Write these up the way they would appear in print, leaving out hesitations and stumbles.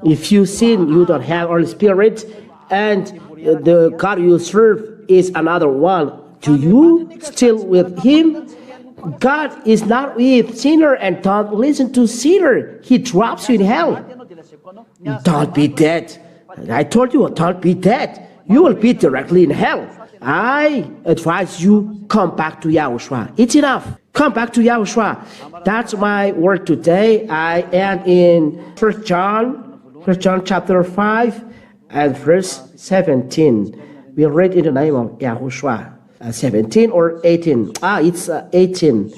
If you sin, you don't have Holy Spirit, and the God you serve is another one. Do you still with Him? God is not with sinner, and don't listen to sinner. He drops you in hell. Don't be dead. I told you, don't be dead. You will be directly in hell. I advise you, come back to Yahushua. It's enough. Come back to Yahushua. That's my word today. I am in 1 John chapter 5 and verse 17. We read in the name of Yahushua. 17 or 18? It's 18.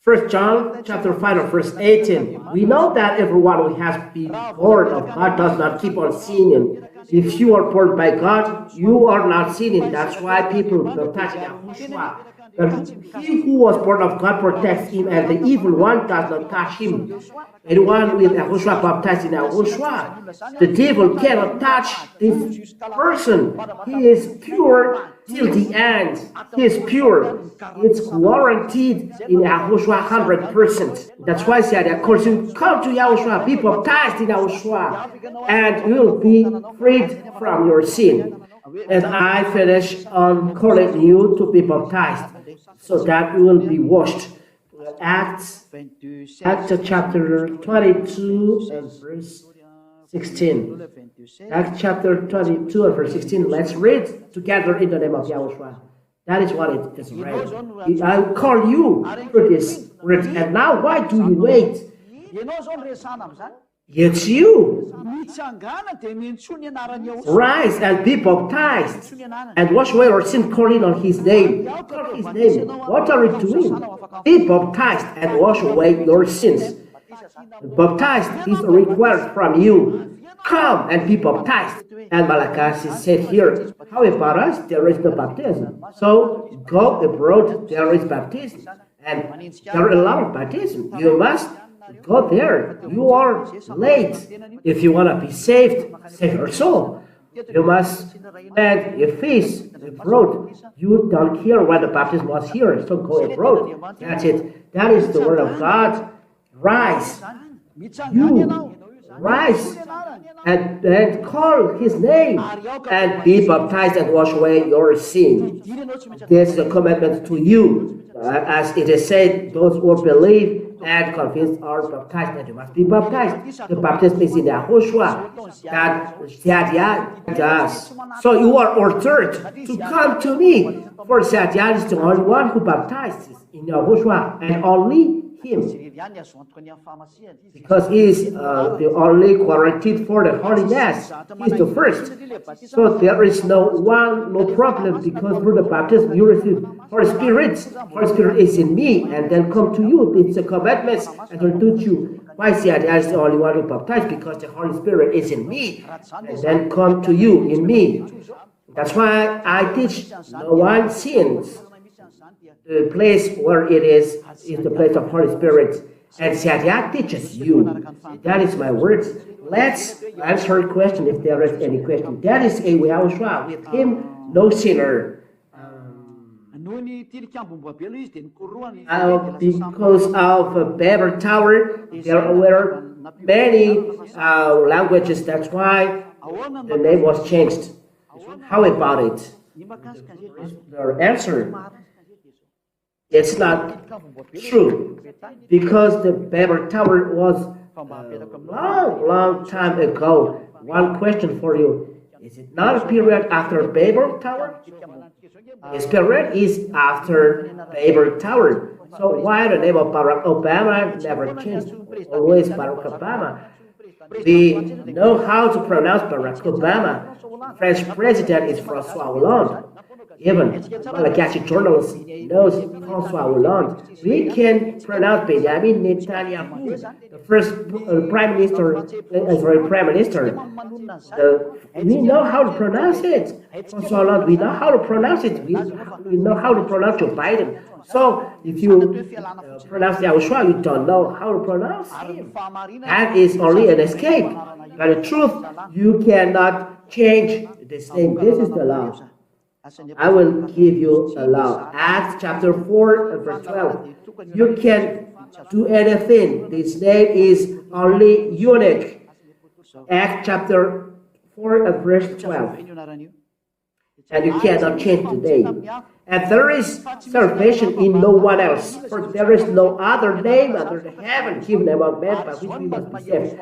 1 John chapter 5 and verse 18. We know that everyone who has been born of God does not keep on sinning. If you are born by God, you are not sinning. That's why people baptize Yahushua. But he who was born of God protects him, and the evil one does not touch him. Anyone with Yahushua baptized in Yahushua, the devil cannot touch this person. He is pure till the end. He is pure. It's guaranteed in Yahushua 100%. That's why Sadia calls you, come to Yahushua, be baptized in Yahushua, and you will be freed from your sin. And I finish on calling you to be baptized, so that you will be washed. Acts chapter 22 and verse 16. Acts chapter 22 and verse 16. Let's read together in the name of Yahushua. That is what it is read. I call you for this word, and now why do you wait? It's you. Rise and be baptized and wash away your sin, calling on His name. Call His name. What are you doing? Be baptized and wash away your sins. Baptized is required from you. Come and be baptized. And Malachi said here, how about us? There is no baptism. So go abroad, there is baptism. And there are a lot of baptism. You must go there. You are late. If you want to be saved, save your soul. You must spend a feast abroad. You don't care when the baptism was here, so go abroad. That's it. That is the word of God. Rise. You rise and call His name and be baptized and wash away your sin. This is a commandment to you. As it is said, those who believe and convinced are baptized, and you must be baptized. The baptism is in Yahushua, that Sadia does. So you are ordered to come to me, for Sadia is the only one who baptizes in Yahushua, and only Him, because He is the only guaranteed for the holiness. He is the first. So there is no problem, because through the baptism you receive Holy Spirit. Holy Spirit is in me, and then come to you. It's a commandment, and will teach you. Why Sadia is the only one who baptized? Because the Holy Spirit is in me, and then come to you in me. That's why I teach no one sins. The place where it is the place of Holy Spirit. And Sadia teaches you. That is my words. Let's answer a question if there is any question. That is a Yahushua. With Him, no sinner. Because of Babel Tower, there were many languages. That's why the name was changed. How about it? The answer: it's not true, because the Babel Tower was long time ago. One question for you: is it not a period after Babel Tower? This period is after Babel Tower. So why the name of Barack Obama never changed? Always Barack Obama. We know how to pronounce Barack Obama. French president is François Hollande. Even Malagasy journalists knows François Hollande. We can pronounce Benjamin Netanyahu, the first prime minister, Israeli prime minister. We know how to pronounce it. François Hollande, we know how to pronounce it. We know how to pronounce Joe Biden. So if you pronounce Yahushua, you don't know how to pronounce him. That is only an escape. But the truth, you cannot change this name. This is the law. I will give you a law. Acts chapter 4 and verse 12. You can do anything. This name is only unique. Acts chapter 4 and verse 12. And you cannot change the name. And there is salvation in no one else, for there is no other name under the heaven given among men by which we must be saved.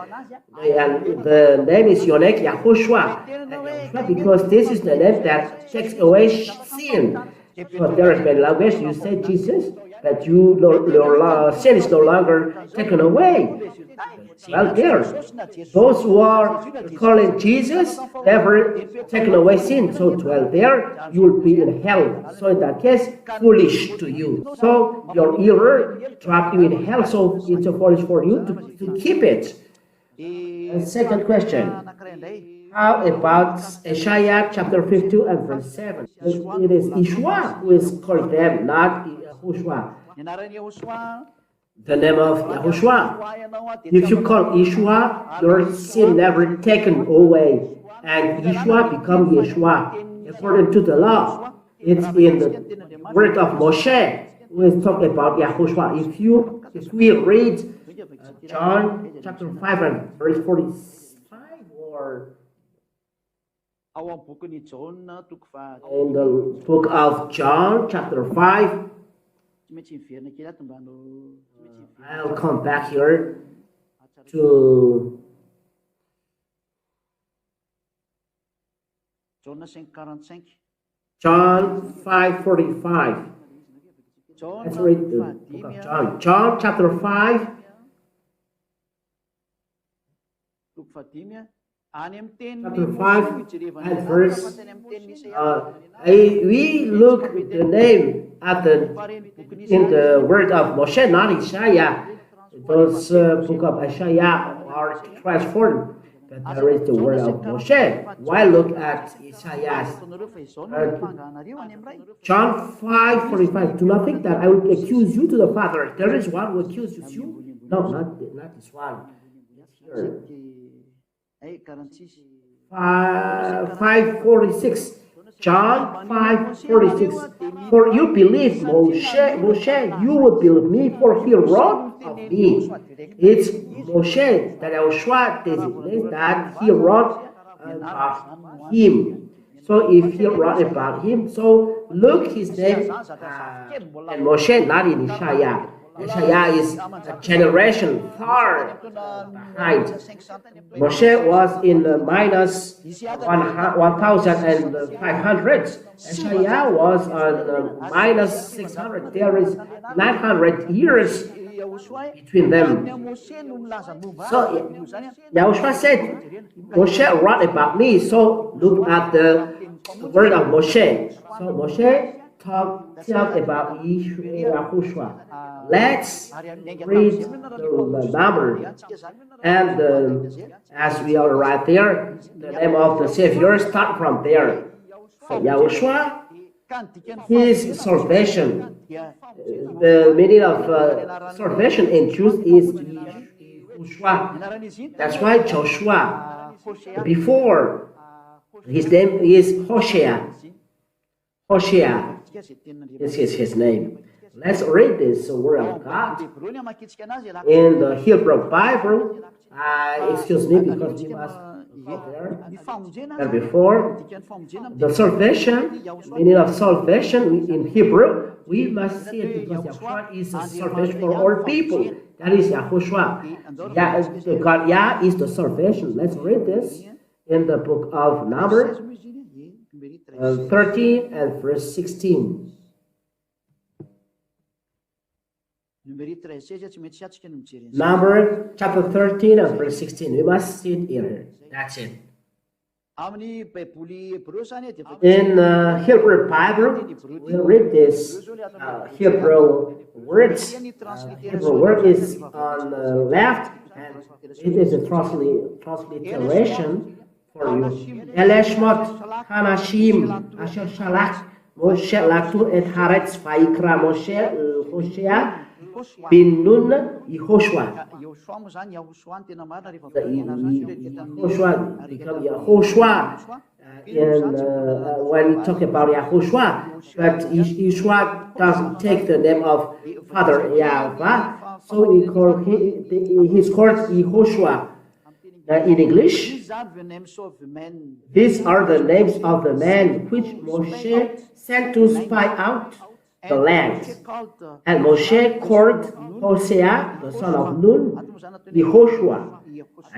And the name is unique, YAHOSHUAH, because this is the name that takes away sin. Because there is many language, you say Jesus, but your sin is no longer taken away. Well, there, those who are calling Jesus never taken away sin. So, well, there you will be in hell. So, in that case, foolish to you. So, your error trapped you in hell. So, it's a foolish for you to keep it. And second question. How about Isaiah chapter 52 and verse 7? It is Yeshua who is called them, not YAHOSHUAH. The name of YAHOSHUAH. If you call Yeshua, your sin never taken away, and Yeshua become Yeshua according to the law. It's in the word of Moshe. We talk about YAHOSHUAH. If we read John chapter 5 and verse 45, or in the book of John chapter 5. I'll come back here to John 5:45. Let's read the book of John. John chapter 5. Chapter 5 and verse. We look at the name in the word of Moshe, not Isaiah. Those book of Isaiah are transformed, but there is the word of Moshe. Why look at Isaiah? John 5:45. Do not think that I will accuse you to the Father. There is one who accuses you. No, not this one. Here. 5:46. John 5:46. For you believe Moshe, you will believe me, for he wrote of me. It's Moshe that YAHOSHUAH designates that he wrote about him. So if he wrote about him, so look his name and Moshe, not in Isaiah. Isaiah is a generation far behind. Moshe was in the minus 1,500. Isaiah was on minus 600. There is 900 years between them. So YAHOSHUAH said, Moshe wrote about me. So look at the word of Moshe. So Moshe talk about YAHOSHUAH. Let's read the number, and as we are right there, the name of the Savior start from there. YAHOSHUAH, his salvation. The meaning of salvation in Jews is YAHOSHUAH. That's why Joshua, before his name is Hosea. Hosea is his name. Let's read this word of God in the Hebrew Bible. Excuse me, because we must go there. And before the salvation, meaning of salvation in Hebrew, we must see it because YAHOSHUAH is a salvation for all people. That is YAHOSHUAH. God Yah is the salvation. Let's read this in the book of Numbers 13 and verse 16. Number chapter 13 and verse 16. We must see it here. That's it. In Hebrew Bible, we read this Hebrew words. Hebrew word is on the left, and it is a transliteration for you. Eleshmot Hanashim Asher Shalach Moshe Latun et Haaretz Vaikra Moshe Hoshea bin Nun YAHOSHUAH. YAHOSHUAH become YAHOSHUAH when we talk about YAHOSHUAH, but YAHOSHUAH doesn't take the name of Father YAHVAH, so we call he's called YAHOSHUAH. In English, these are the names of the men which Moshe sent to spy out the land. And Moshe called Hosea, the son of Nun, YAHOSHUAH.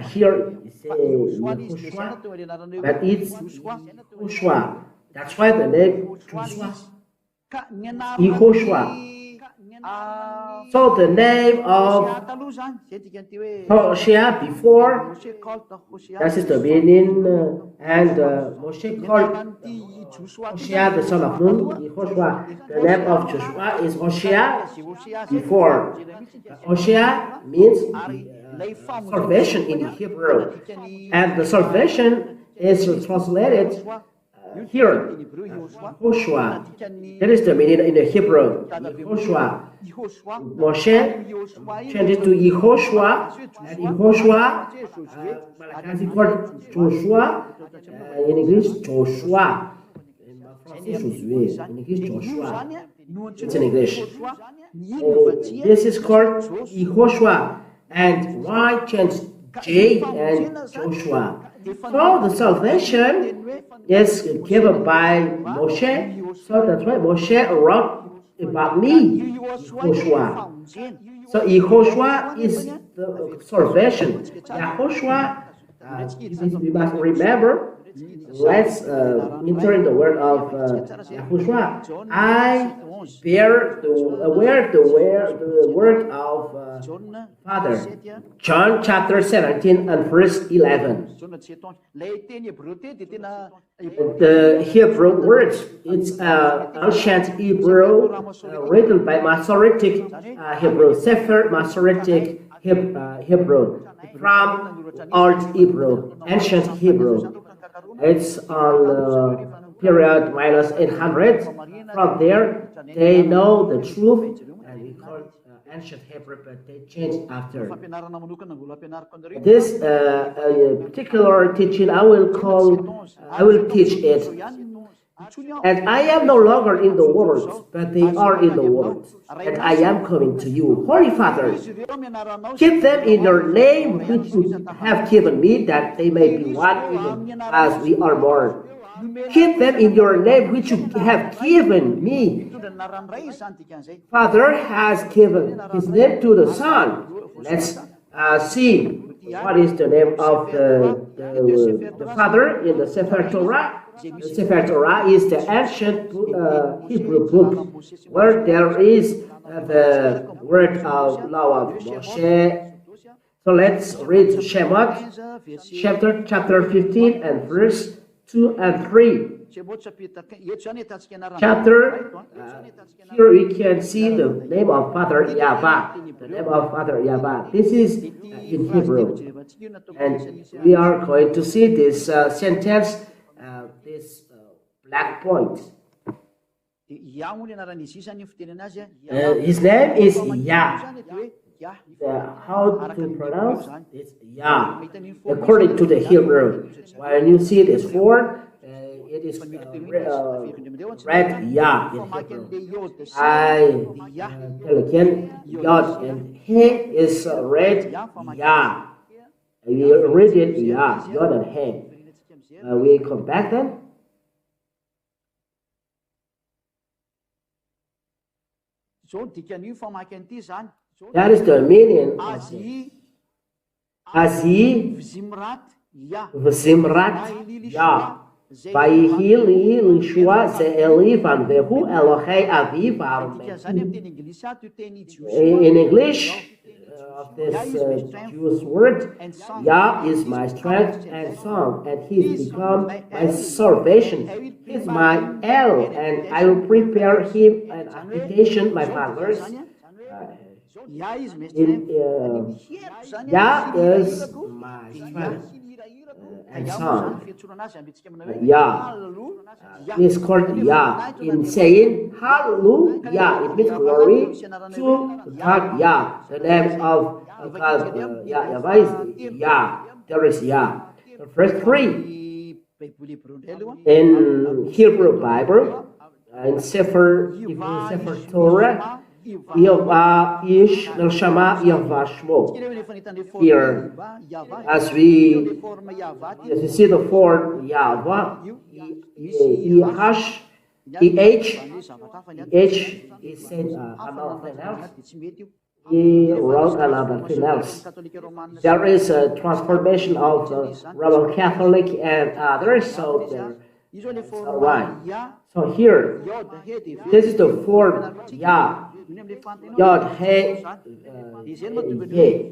Here it says YAHOSHUAH, but it's YAHOSHUAH. That's why the name Joshua, YAHOSHUAH. So the name of Hosea before, that is the meaning, and Moshe called Hosea the son of Nun, YAHOSHUAH. The name of Joshua is Hosea before. Hosea means salvation in Hebrew, and the salvation is translated here, YAHOSHUAH. That is the meaning in the Hebrew, YAHOSHUAH. Moshe changed it to YAHOSHUAH, and YAHOSHUAH is called Joshua, in English, Joshua. In English, Joshua. It's in English. This is called YAHOSHUAH. And why change J and Joshua? So the salvation is given by Moshe. So that's why Moshe wrote about me, YAHOSHUAH. So YAHOSHUAH is the salvation. YAHOSHUAH, we must remember. Let's enter in the word of YAHOSHUAH. I bear the word of Father. John chapter 17 and verse 11. The Hebrew words, it's ancient Hebrew written by Masoretic Hebrew, Sefer Masoretic Hebrew, from Old Hebrew, ancient Hebrew. It's on period minus 800. From there, they know the truth, and we call it ancient Hebrew, but they changed after. This particular teaching, I will teach it. And I am no longer in the world, but they are in the world, and I am coming to you. Holy Father, keep them in your name which you have given me, that they may be one even as we are one. Keep them in your name which you have given me. Father has given his name to the Son. Let's see what is the name of the Father in the Sefer Torah. The Sefer Torah is the ancient Hebrew book where there is the word of law of Moshe. So let's read Shemot chapter 15 and verse 2 and 3. Here we can see the name of Father YAHVAH. The name of Father YAHVAH. This is in Hebrew. And we are going to see this sentence, this black point. His name is Yah. How to pronounce it? Yah. According to the Hebrew. When you see this word, it is read Yah in Hebrew. I tell again, Yod, and He is read Yah. We read it Yah, Yod and He. We come back then. That is the meaning of it. Azi v'zimrat Yah. Vayihili l'shua ze'eli vanvehu Elohei aviv in English, this Jewish word, Yah is my strength and song, and He's become my salvation. He's my El, and I will prepare Him an habitation, my fathers. Yah is my strength. and son. Yah is called Yah. In saying Hallelujah, it means glory to God Yah. The name of God Yahweh is Yah. There is Yah. Verse 3 in Hebrew Bible, in Sefer Torah, YAHVAH ish neshama YAHVAH shmo. Here, as we see the form YAHVAH, EH is said another thing else. He wrote another thing else. There is a transformation of Roman Catholic and others, so why? So here, this is the form Yah. Yod He He.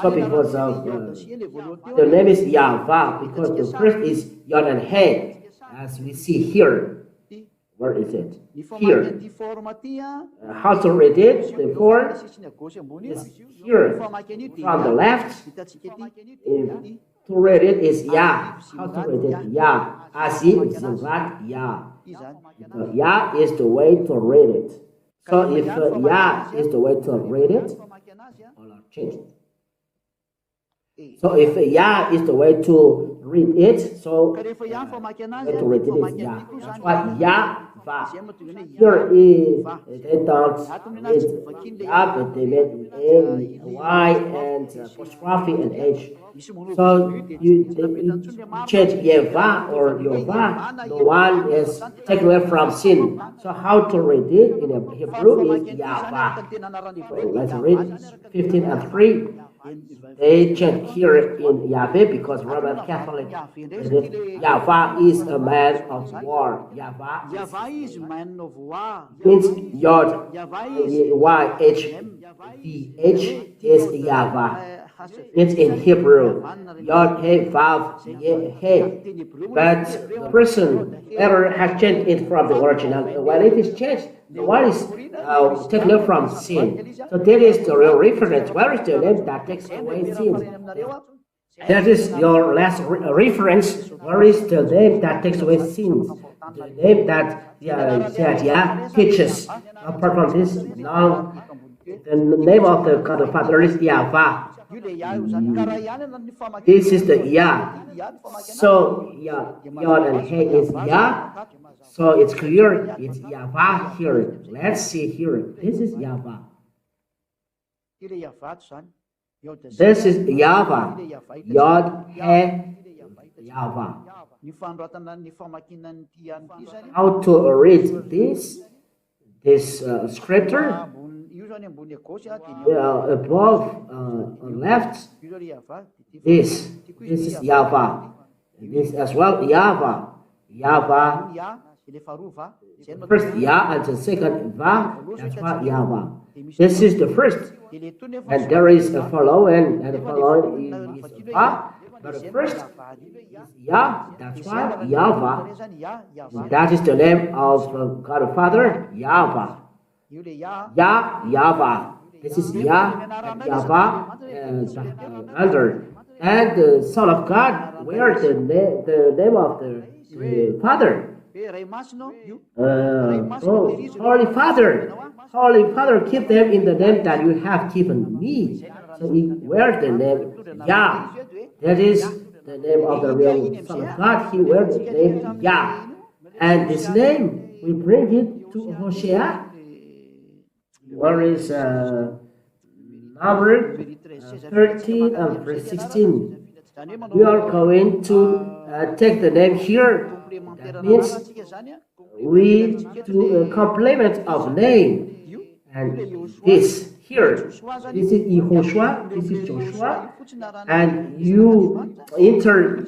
So because of the name is YAHVAH, because the first is Yod and He, as we see here. Where is it? Here. How to read it? The form is here. From the left, to read it is Yah. How to read it? Yah. As if Yah. Yah is the way to read it. So if Yah is the way to read it, I'll change it. So if Yah is the way to read it, so the way to read it is Yah. That's why YAHVAH. Here is, they don't read Yah, but they made A, Y, and apostrophe and H. So you change YAHVAH or YAHVAH, the one is taken away from sin. So how to read it in Hebrew is YAHVAH. So let's read 15 and 3. They change here in Yahweh because Roman Catholic YAHVAH is a man of war. YAHVAH is man of war. Means Yod, YHVH is YAHVAH. It's in Hebrew. Yod He Vav He. But the person ever has changed it from the original. When it is changed, the one is taken from sin. So that is the real reference. Where is the name that takes away sin? That is your last reference. Where is the name that takes away sins? The name that Yah teaches. Apart from this, now the name of the God the Father is YAHVAH. This is the Yah. So Yod and He is Yah. So it's clear, it's YAHVAH here. Let's see here. This is YAHVAH. This is YAHVAH. Yod He YAHVAH. How to read this scripture? Above on left, this is YAHVAH. This as well YAHVAH. YAHVAH. First Yah and the second Vah. That's why YAHVAH. This is the first, and there is a following, and the following is Vah. But the first is Yah. That's why YAHVAH. That is the name of God the Father. YAHVAH. YAHVAH. This is Yah, YAHVAH, under. And the Son of God, where the name of the Father? Holy Father. Holy Father, keep them in the name that you have given me. So where the name Yah? That is the name of the real Son of God. He wears the name Yah. And this name, we bring it to YAHOSHUAH. Where is number 13 and verse 16? We are going to take the name here. That means we do a complement of name. And this here, this is YAHOSHUAH, this is Joshua, and you enter in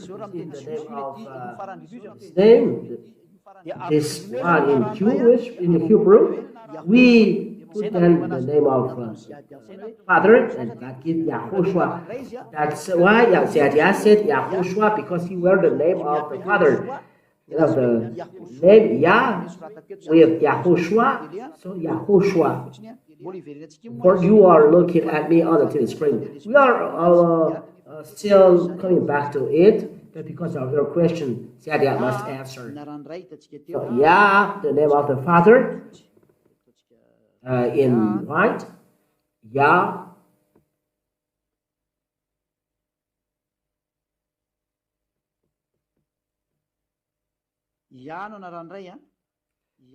the name of his name. This one in Jewish, in Hebrew, we put down the name of Father, and that gives YAHOSHUAH. That's why Yah said YAHOSHUAH, because he wears the name of the Father. You know, the name Yah with YAHOSHUAH, so YAHOSHUAH. For you are looking at me on the TV screen. We are still coming back to it, but because of your question, Sadia must answer. So, Yah, the name of the Father, in white, Yah.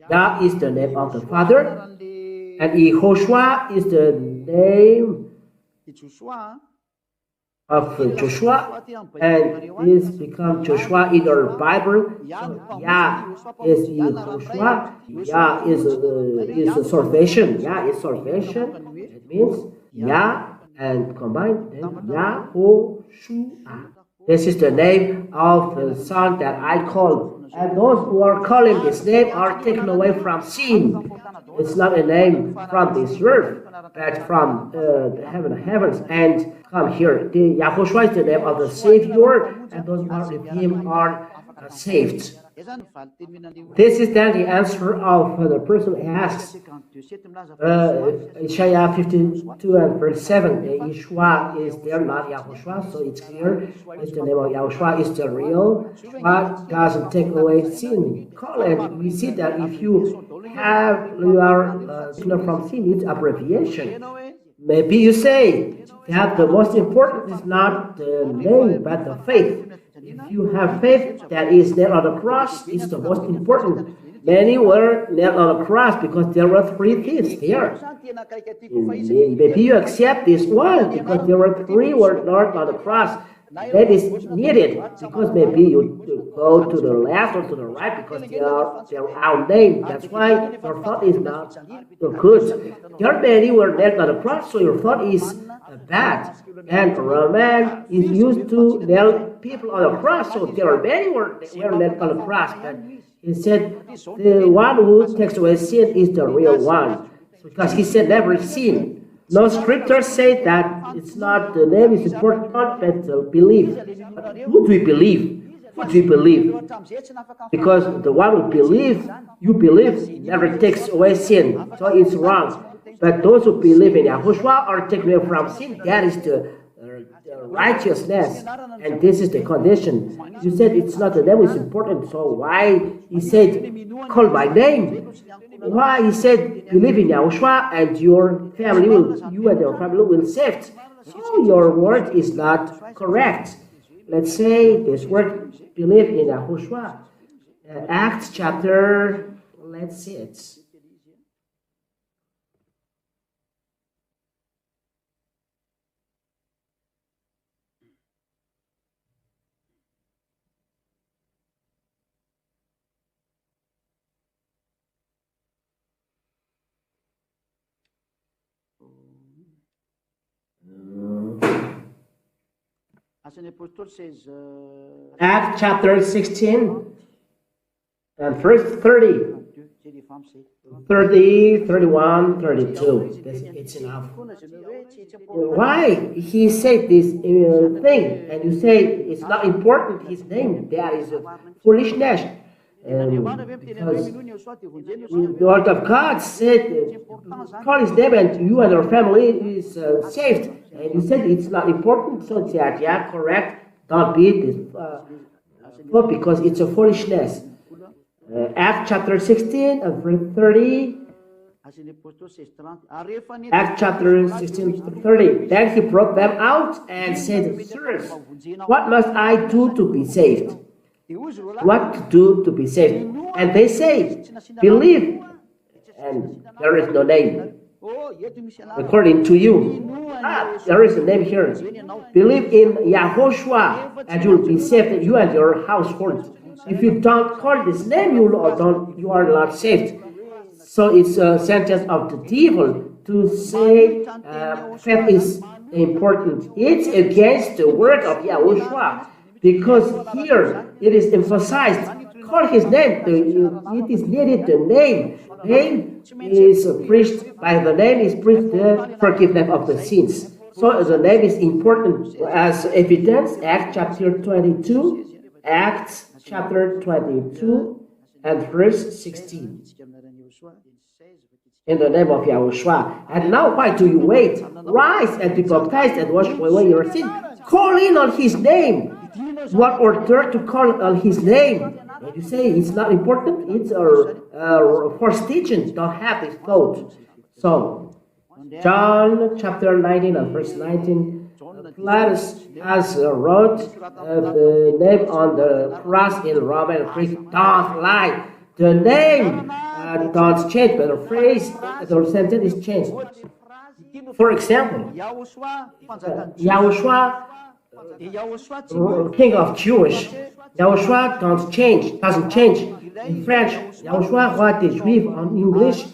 Yah is the name of the Father, and YAHOSHUAH is the name of Joshua, and this becomes Joshua in our Bible. So Yah is YAHOSHUAH. Yah is salvation. Yah is salvation. It means Yah and combined then YAHOSHUAH. This is the name of the Son that I call. And those who are calling this name are taken away from sin. It's not a name from this earth, but from the heavens, and come here. The YAHOSHUAH is the name of the Savior, and those who are with Him are saved. This is then the answer of the person who asks. Isaiah 52 and verse 7. Yeshua is there, not YAHOSHUAH, so it's clear. It's the name of YAHOSHUAH is the real. God doesn't take away sin. Call it. We see that if you are from sin, it's abbreviation. Maybe you say that the most important is not the name, but the faith. If you have faith that is nailed on the cross, it's the most important. Many were nailed on the cross because there were 3 thieves there. Maybe you accept this one because there were 3 were nailed on the cross. That is needed because maybe you go to the left or to the right because they are outnamed. That's why your thought is not good. There are many were nailed on the cross, so your thought is bad. And Roman is used to nail people on the cross, so there are many were nailed on the cross. But he said the one who takes away sin is the real one, because he said never sin. No scriptures say that it's not the name is important, but the belief. But who do we believe? Who do we believe? Because the one who believes, you believe, never takes away sin. So it's wrong. But those who believe in YAHOSHUAH are taken away from sin. That is the righteousness. And this is the condition. You said it's not the name is important. So why he said, call my name? Why he said, believe in YAHOSHUAH and your family you and your family will be saved. So your word is not correct. Let's say this word, believe in YAHOSHUAH. Acts chapter, let's see it. Acts chapter 16 and verse 30, 31, 32. It's enough. Why he said this thing and you say it's not important, his name, that is foolishness. Because the word of God said, call his name and you and your family is saved. And you said it's not important, so that, yeah, correct, don't be this, because it's a foolishness. Acts chapter 16 and verse 30. Acts chapter 16, 30. Then he brought them out and said, sirs, what must I do to be saved? What to do to be saved? And they say, believe, and there is no name according to you. There is a name here. Believe in YAHOSHUAH and you will be saved, you and your household. If you don't call this name, you are not saved. So it's a sentence of the devil to say faith is important. It's against the word of YAHOSHUAH, because here it is emphasized, call his name. It is needed the name. Name is preached, by the name is preached the forgiveness of the sins. So the name is important as evidence. Acts chapter 22, Acts chapter 22 and verse 16. In the name of Yahushua. And now why do you wait? Rise and be baptized and wash away your sin. Call in on his name. You are ordered to call on his name. And you say it's not important? It's for teaching. Don't have this thought. So, John chapter 19 and verse 19. Pilatus has wrote the name on the cross in Roman Greek. Don't lie. The name don't change, but the phrase, the sentence is changed. For example, Yahushua, king of Jewish. Yahushua doesn't change. In French, Yahushua, roi des Juifs. In English,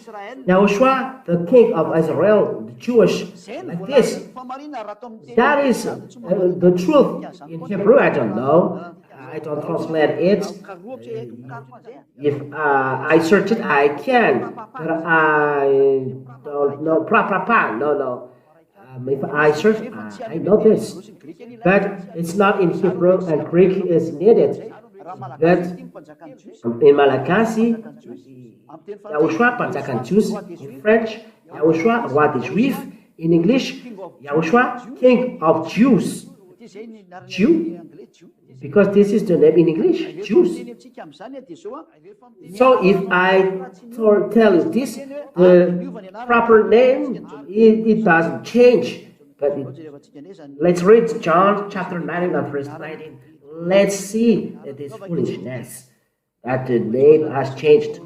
Yahushua, the king of Israel, the Jewish. Like this. That is the truth. In Hebrew, I don't know. I don't translate it. If I search it, I can. But I don't know. No. If I search, I know this. But it's not in Hebrew, and Greek is needed. But in Malagasy, Yahushua panjakan Jews. In French, Yahushua roi des Juifs. In English, Yahushua king of Jews. Jew? Because this is the name in English, Jews. So if I tell you this, the proper name, it doesn't change. But let's read John chapter 19 and verse 19. Let's see this foolishness that the name has changed.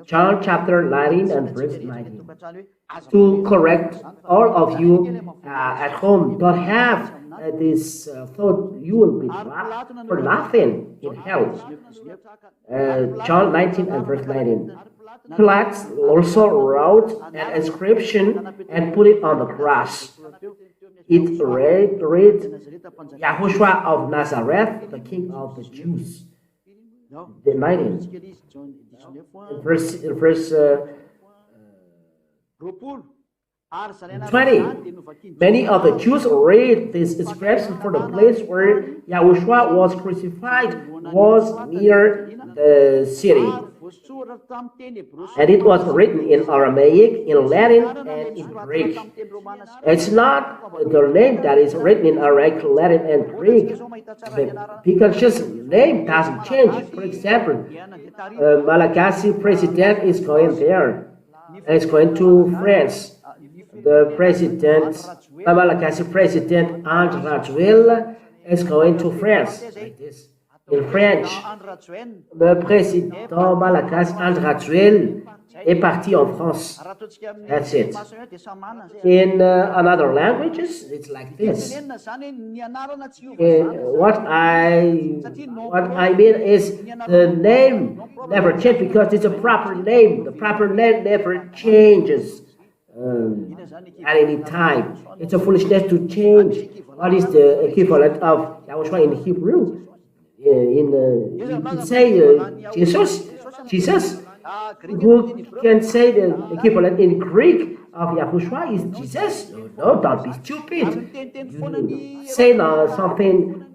John chapter 19 and verse 19. To correct all of you at home, don't have this thought you will be for nothing in hell. John 19 and verse 19. Pilate also wrote an inscription and put it on the cross. It read Yahushua of Nazareth, the King of the Jews. The 19. Verse 20. Many of the Jews read this inscription, for the place where Yahushua was crucified was near the city. And it was written in Aramaic, in Latin, and in Greek. It's not the name that is written in Aramaic, Latin, and Greek. Because just name doesn't change. For example, Malagasy president is going there. It's going to France. The president, Malagasy president Nº4 is going to France. Like this. In French, le président Malagasy Nº4 est parti en France. That's it. In another languages, it's like this. What I mean is the name never changes because it's a proper name. The proper name never changes at any time. It's a foolishness to change. What is the equivalent of Yahushua in Hebrew? You say Jesus. Who can say the equivalent in Greek of Yahushua is Jesus? No, don't be stupid. You say something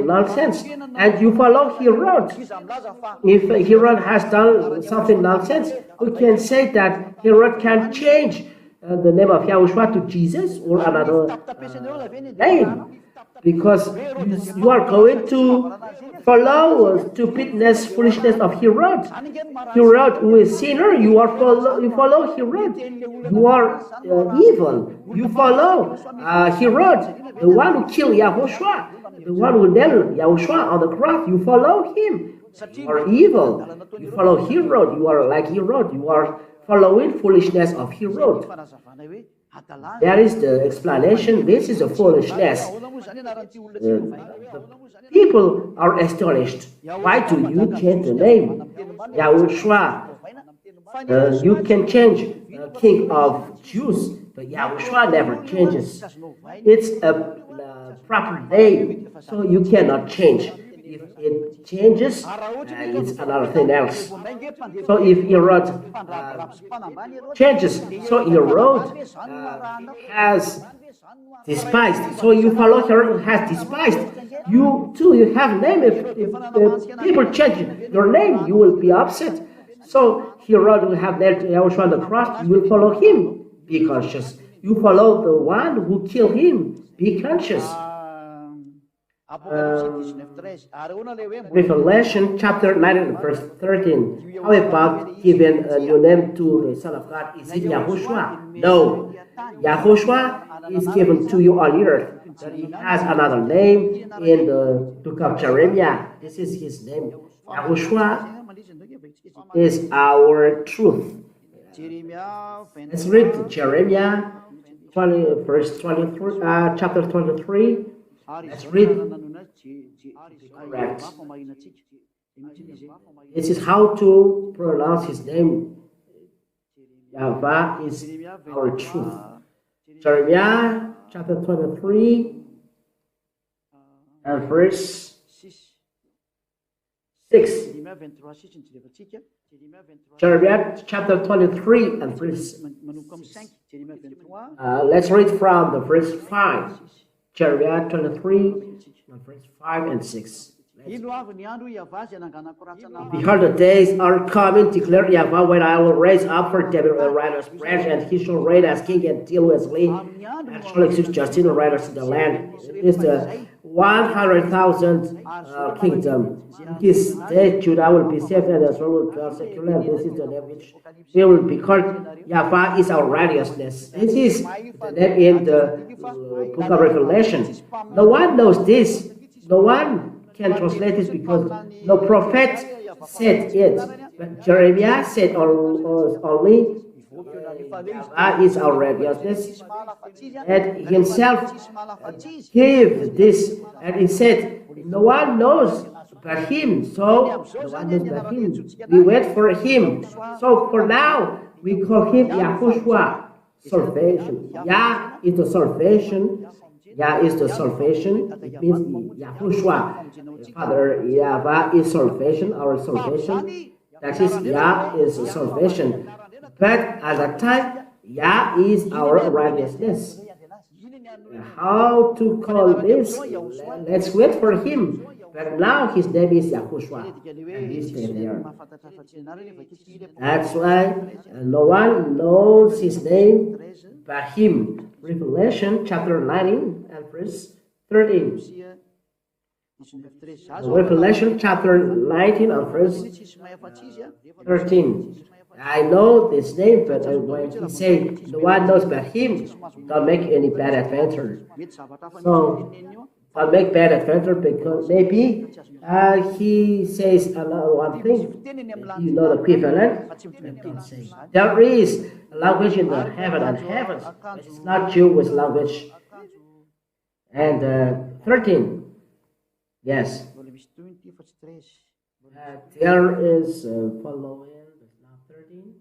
nonsense, and you follow Herod. If Herod has done something nonsense, we can say that Herod can change the name of Yahushua to Jesus or another name. Because you are going to follow stupidness, foolishness of Herod. Herod, who is sinner, you follow Herod. You are evil. You follow Herod, the one who killed Yahushua, the one who nailed Yahushua on the cross. You follow him. You are evil. You follow Herod. You are like Herod. You are following foolishness of Herod. That is the explanation. This is a foolishness. People are astonished. Why do you change the name? Yahushua. You can change King of Jews, but Yahushua never changes. It's a proper name, so you cannot change. If it changes, it's another thing else. So if Herod changes, so Herod has despised. So you follow Herod has despised. You too, you have name. If people change your name, you will be upset. So he wrote, "You have nailed Yahushua on the cross, you will follow him. Be conscious. You follow the one who killed him. Be conscious." Revelation chapter 9 verse 13. How about giving a new name to the Son of God? Is it Yahushua? No. Yahushua is given to you on earth, but he has another name in the book of Jeremiah. This is his name. Yahushua is our truth. Let's read Jeremiah 20, verse 23, chapter 23. Let's read. Correct. This is how to pronounce his name. YAHVAH is our truth. Jeremiah chapter 23 and verse 6. Jeremiah chapter 23 and verse 6. Let's read from the verse 5. Jeremiah 23 and verse 5 and 6. Behold, the days are coming, declare YAHVAH, when I will raise up for David a righteous branch, and he shall reign as king until Wesley, and shall execute justice and righteousness in the land. It is the 100,000 kingdom. In this day, Judah will be saved, and Israel will dwell securely. And this is the name which we will be called. YAHVAH is our righteousness. This is the name in the book of Revelation. No one knows this. No one can translate this because no prophet said it. But Jeremiah said only YAHVAH is our righteousness, and himself gave this, and he said, no one knows but him. So no one knows but him. We wait for him. So for now, we call him YAHOSHUA, salvation. Yah is the salvation. Yah is the salvation. It means YAHOSHUA. Father, YAHVAH is salvation, our salvation. That is, Yah is salvation. But at that time, Yah is our righteousness. How to call this? Let's wait for him. But now his name is YAHOSHUA. And he's there. That's why no one knows his name but him. Revelation chapter 19 and verse 13. Revelation chapter 19 and verse 13. I know this name, but when he said no one knows but him, don't make any bad adventure. So don't make bad adventure, because maybe he says another one thing. You know the equivalent. There is a language in the heaven and heavens, but it's not Jewish language. And 13. Yes. There is following. Now 13.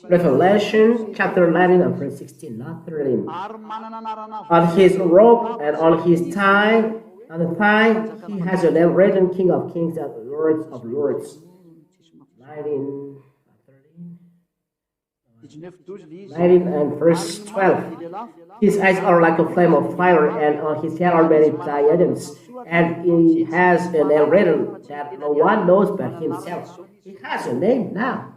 Revelation chapter 19 and verse 16, not 13. On his robe and on his thigh, on the thigh, he has a name written, King of Kings and Lord of Lords. 19, 19 and verse 12. His eyes are like a flame of fire, and on his head are many diadems. And he has a name written that no one knows but himself. He has a name now.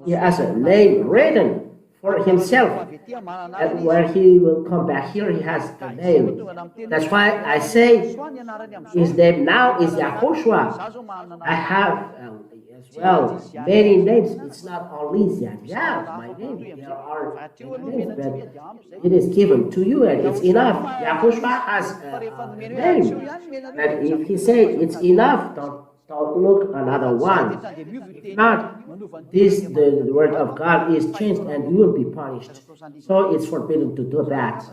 He has a name written for himself. And when he will come back here, he has a name. That's why I say his name now is YAHOSHUA. I have as well many names. It's not only Yah, my name. There are many names, but it is given to you and it's enough. YAHOSHUA has a name. And if he says it's enough, don't look another one. If not, the word of God is changed and you will be punished. So it's forbidden to do that.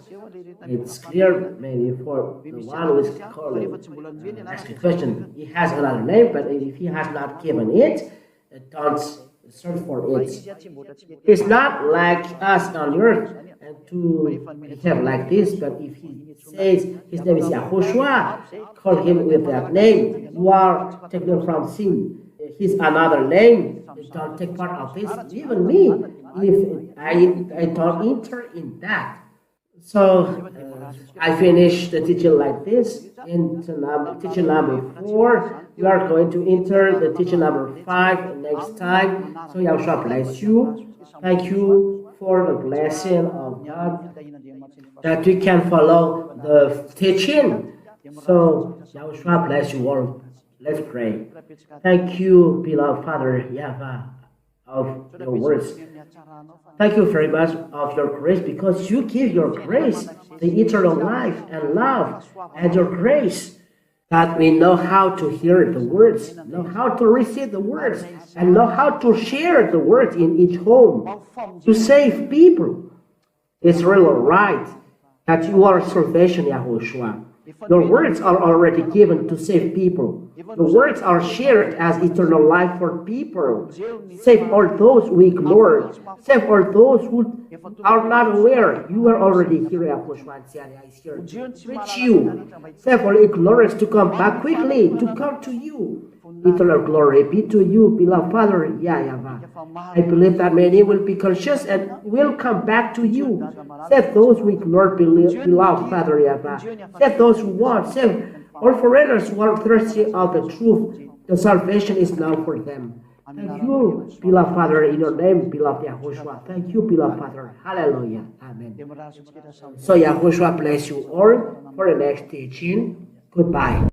It's clear maybe for the one who is calling, ask a question. He has another name, but if he has not given it, don't search for it. It's not like us on earth and to behave like this, but if he says his name is YAHOSHUA, call him with that name. You are taken from sin. He's another name. Don't take part of this. Even me, if I don't enter in that. So I finish the teaching like this. Into teaching number 4, we are going to enter the teaching number 5 next time. So Yahushua bless you. Thank you for the blessing of God that we can follow the teaching. So Yahushua bless you all. Let's pray. Thank you, beloved Father YAHVAH, of your words. Thank you very much of your grace, because you give your grace, the eternal life and love and your grace, that we know how to hear the words, know how to receive the words, and know how to share the words in each home to save people. It's really right that you are salvation, Yahushua. Your words are already given to save people. Your words are shared as eternal life for people. Save all those who ignore. Save all those who are not aware. You are already here, Yahushua, and is here to reach you. Save all ignorance to come back quickly, to come to you. Eternal glory be to you, beloved Father YAHVAH. I believe that many will be conscious and will come back to you. Save those who ignore, beloved Father YAHVAH. Save those who want. Save all foreigners who are thirsty of the truth. The salvation is now for them. Thank you, beloved Father, in your name, beloved Yahushua. Thank you, beloved Father. Hallelujah. Amen. So Yahushua bless you all for the next teaching. Goodbye.